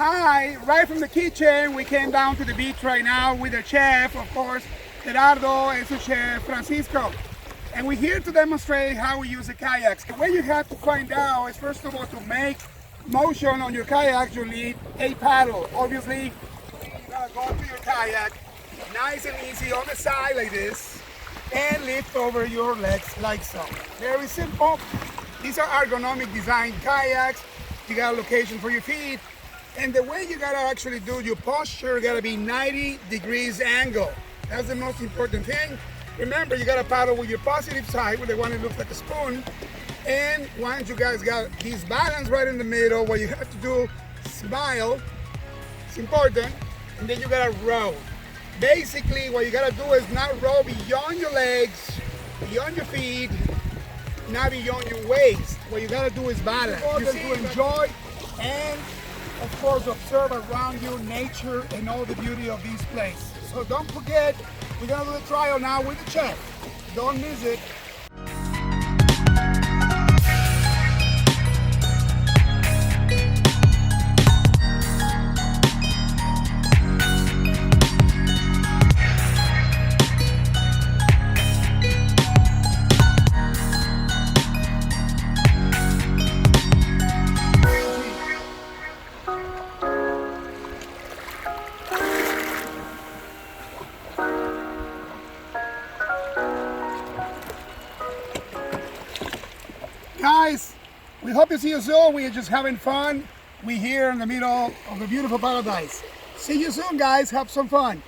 Hi, right from the kitchen, we came down to the beach right now with the chef, of course, Gerardo and su chef, Francisco. And we're here to demonstrate how we use the kayaks. The way you have to find out is, first of all, to make motion on your kayak, you need a paddle. Obviously, you're gonna go to your kayak, nice and easy on the side like this, and lift over your legs like so. Very simple. These are ergonomic designed kayaks. You got a location for your feet. And the way you gotta actually do your posture gotta be 90 degrees angle. That's the most important thing. Remember, you gotta paddle with your positive side, with the one that looks like a spoon. And once you guys got this balance right in the middle, what you have to do, smile, it's important, and then you gotta row. Basically, what you gotta do is not row beyond your legs, beyond your feet, not beyond your waist. What you gotta do is balance. You see, to enjoy and of course observe around you nature and all the beauty of this place. So don't forget, we're gonna do the trial now with the chef. Don't miss it. Guys, we hope to see you soon. We're just having fun. We're here in the middle of the beautiful paradise. See you soon, guys. Have some fun.